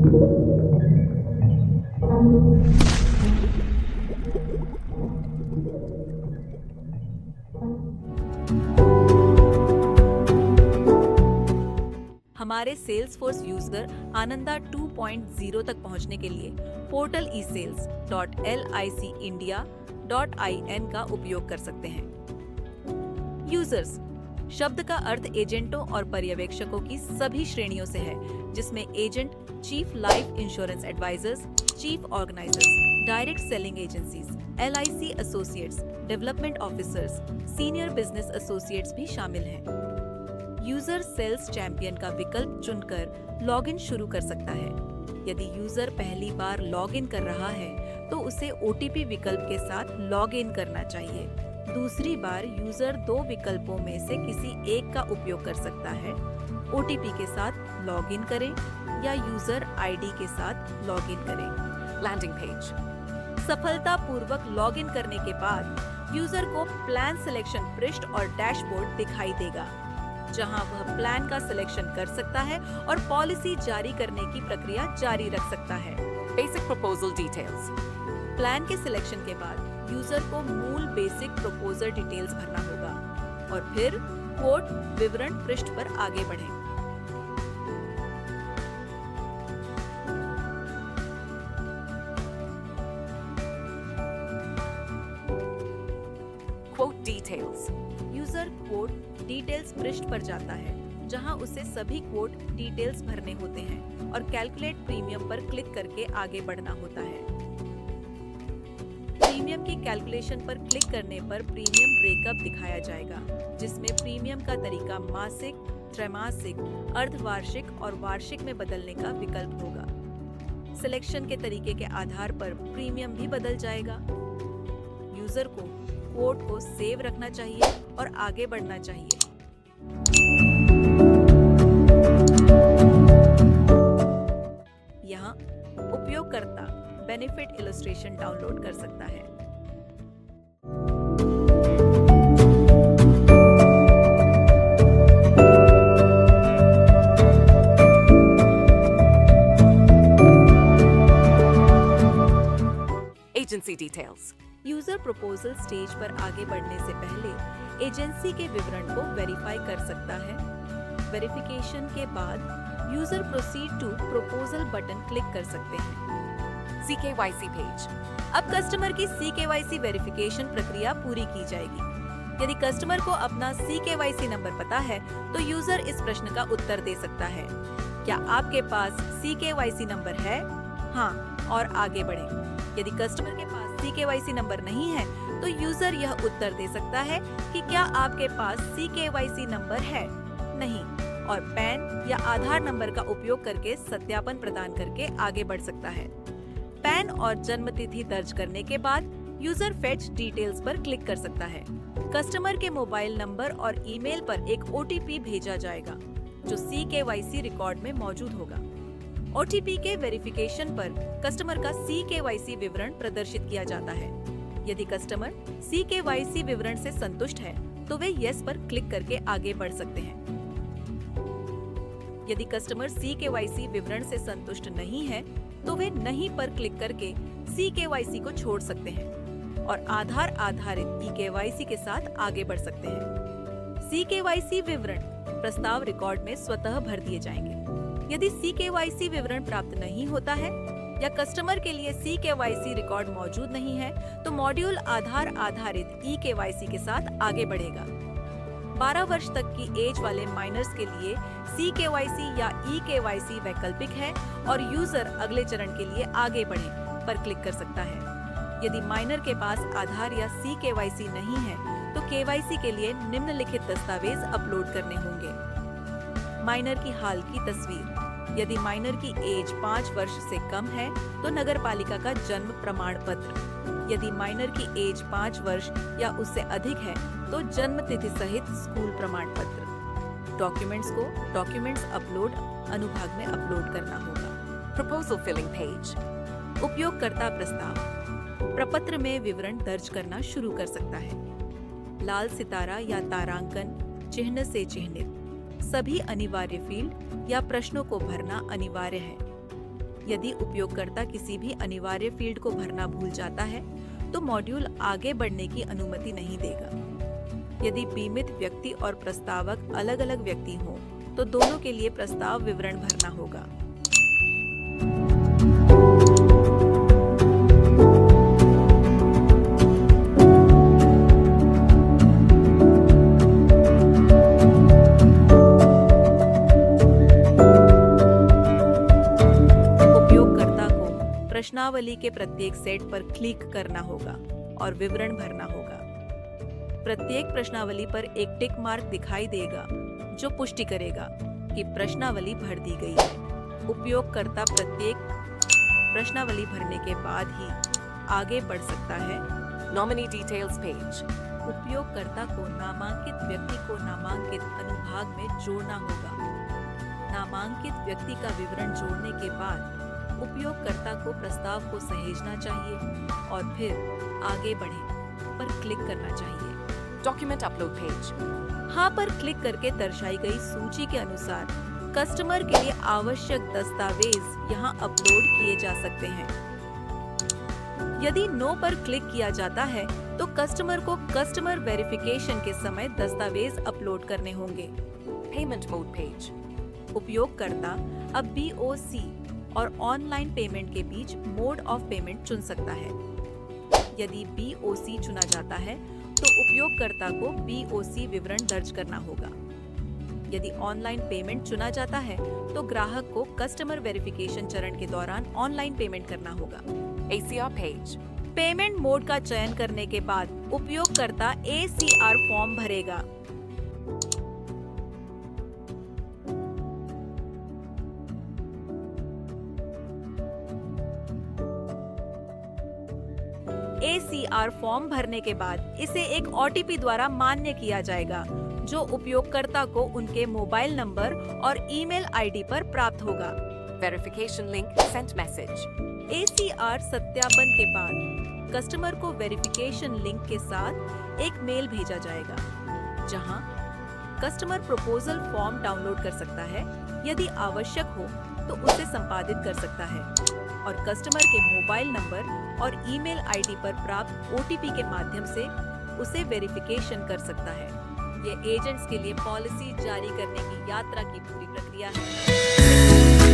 हमारे Salesforce user Ananda 2.0 तक पहुंचने के लिए पोर्टल esales.licindia.in का उपयोग कर सकते हैं। यूजर्स शब्द का अर्थ एजेंटों और पर्यवेक्षकों की सभी श्रेणियों से है, जिसमें agent, chief life insurance advisors, chief organisers, direct selling agencies, LIC associates, development officers, senior business associates भी शामिल हैं। यूजर सेल्स चैंपियन का विकल्प चुनकर लॉगिन शुरू कर सकता है। यदि यूजर पहली बार लॉगिन कर रहा है तो उसे OTP विकल्प के साथ लॉगिन करना चाहिए। दूसरी बार यूजर 2 विकल्पों में से किसी एक का उपयोग कर सकता है। OTP के साथ लॉगिन करें या यूजर ID के साथ लॉगिन करें। Landing page. सफलतापूर्वक लॉगिन करने के बाद यूजर को प्लान सिलेक्शन पृष्ठ और डैशबोर्ड दिखाई देगा, जहां वह प्लान का सिलेक्शन कर सकता है और पॉलिसी जारी करने की प्रक्रिया जारी रख सकता है। Basic proposal details. प्लान के सिलेक्शन के बाद यूजर को मूल बेसिक प्रपोजल डिटेल्स भरना होगा और फिर कोट विवरण पृष्ठ पर आगे बढ़ें। Quote details. User quote details पृष्ठ पर जाता है, जहां उसे सभी क्वोट डिटेल्स भरने होते हैं और कैलकुलेट प्रीमियम पर क्लिक करके आगे बढ़ना होता है। प्रीमियम की कैलकुलेशन पर क्लिक करने पर प्रीमियम ब्रेकअप दिखाया जाएगा, जिसमें प्रीमियम का तरीका मासिक, त्रैमासिक, अर्धवार्षिक और वार्षिक में बदलने का विकल्प होगा। सिलेक्शन के तरीके के आधार पर प्रीमियम भी बदल जाएगा। यूजर को कोड को सेव रखना चाहिए और आगे बढ़ना चाहिए। यहाँ उपयोगकर्ता बेनिफिट इलस्ट्रेशन डाउनलोड कर सकता है। Agency details. User proposal stage पर आगे बढ़ने से पहले एजेंसी के विवरण को वेरीफाई कर सकता है। वेरिफिकेशन के बाद user proceed to proposal button click कर सकते हैं। CKYC page. अब कस्टमर की CKYC वेरिफिकेशन प्रक्रिया पूरी की जाएगी। यदि कस्टमर को अपना CKYC नंबर पता है तो यूजर इस प्रश्न का उत्तर दे सकता है, क्या आपके पास CKYC नंबर है? हाँ, और आगे बढ़ें। यदि कस्टमर के पास CKYC नंबर नहीं है तो यूजर यह उत्तर दे सकता है कि क्या आपके पास CKYC नंबर है? नहीं, और पैन या आधार नंबर का उपयोग करके सत्यापन प्रदान करके आगे बढ़ सकता है। पैन और जन्म तिथि दर्ज करने के बाद यूजर फेच डिटेल्स पर क्लिक कर सकता है। कस्टमर के मोबाइल नंबर और ईमेल पर एक OTP भेजा जाएगा, जो CKYC रिकॉर्ड में मौजूद होगा। OTP के वेरिफिकेशन पर कस्टमर का CKYC विवरण प्रदर्शित किया जाता है। यदि कस्टमर CKYC विवरण से संतुष्ट है तो वे यस पर क्लिक करके आगे बढ़ सकते हैं। यदि कस्टमर CKYC विवरण से संतुष्ट नहीं है तो वे नहीं पर क्लिक करके CKYC को छोड़ सकते हैं और आधार आधारित eKYC के साथ आगे बढ़ सकते हैं। CKYC विवरण प्रस्ताव रिकॉर्ड में स्वतः भर दिए जाएंगे। यदि CKYC विवरण प्राप्त नहीं होता है या कस्टमर के लिए CKYC रिकॉर्ड मौजूद नहीं है तो मॉड्यूल आधार आधारित eKYC के साथ आगे बढ़ेगा। 12 वर्ष तक की एज वाले माइनर्स के लिए CKYC या eKYC वैकल्पिक है और यूजर अगले चरण के लिए आगे बढ़े पर क्लिक कर सकता है। यदि माइनर के पास आधार या CKYC नहीं है तो KYC के लिए निम्नलिखित दस्तावेज अपलोड करने होंगे। माइनर की हाल की तस्वीर। यदि माइनर की एज 5 वर्ष से कम है तो नगर पालिका का जन्म प्रमाण पत्र। यदि माइनर की एज 5 वर्ष या उससे अधिक है तो जन्म तिथि सहित स्कूल प्रमाण पत्र। डॉक्यूमेंट्स को डॉक्यूमेंट्स अपलोड अनुभाग में अपलोड करना होगा। Proposal filling page. उपयोगकर्ता प्रस्ताव प्रपत्र में विवरण दर्ज करना शुरू कर सकता है। लाल सितारा या तारांकन चिन्ह से चिन्हित सभी अनिवार्य फील्ड या प्रश्नों को भरना अनिवार्य है। यदि उपयोगकर्ता किसी भी अनिवार्य फील्ड को भरना भूल जाता है, तो मॉड्यूल आगे बढ़ने की अनुमति नहीं देगा। यदि बीमित व्यक्ति और प्रस्तावक अलग-अलग व्यक्ति हों, तो दोनों के लिए प्रस्ताव विवरण भरना होगा। प्रश्नावली के प्रत्येक सेट पर क्लिक करना होगा और विवरण भरना होगा। प्रत्येक प्रश्नावली पर एक टिक मार्क दिखाई देगा जो पुष्टि करेगा कि प्रश्नावली भर दी गई है। उपयोगकर्ता प्रत्येक प्रश्नावली भरने के बाद ही आगे बढ़ सकता है। Nominee details page. उपयोगकर्ता को नामांकित व्यक्ति को नामांकित अनुभाग में जोड़ना होगा। नामांकित व्यक्ति का विवरण जोड़ने के बाद उपयोगकर्ता को प्रस्ताव को सहेजना चाहिए और फिर आगे बढ़ें पर क्लिक करना चाहिए। Document upload page. हाँ पर क्लिक करके दर्शाई गई सूची के अनुसार कस्टमर के लिए आवश्यक दस्तावेज यहाँ अपलोड किए जा सकते हैं। यदि नो पर क्लिक किया जाता है तो कस्टमर को कस्टमर वेरिफिकेशन के समय दस्तावेज अपलोड करने होंगे। Payment mode page. उपयोगकर्ता अब BOC और ऑनलाइन पेमेंट के बीच मोड ऑफ पेमेंट चुन सकता है। यदि BOC चुना जाता है तो उपयोगकर्ता को BOC विवरण दर्ज करना होगा। यदि ऑनलाइन पेमेंट चुना जाता है तो ग्राहक को कस्टमर वेरिफिकेशन चरण के दौरान ऑनलाइन पेमेंट करना होगा। ACR page. पेमेंट मोड का चयन करने के बाद उपयोगकर्ता ACR फॉर्म भरेगा। ACR फॉर्म भरने के बाद इसे एक OTP द्वारा मान्य किया जाएगा जो उपयोगकर्ता को उनके मोबाइल नंबर और ईमेल आईडी पर प्राप्त होगा। Verification link sent message. ACR सत्यापन के बाद कस्टमर को वेरिफिकेशन लिंक के साथ एक मेल भेजा जाएगा जहां कस्टमर प्रपोजल फॉर्म डाउनलोड कर सकता है। यदि आवश्यक हो तो उसे संपादित कर सकता है और कस्टमर के मोबाइल नंबर और ईमेल आईडी पर प्राप्त OTP के माध्यम से उसे वेरिफिकेशन कर सकता है। ये एजेंट्स के लिए पॉलिसी जारी करने की यात्रा की पूरी प्रक्रिया है।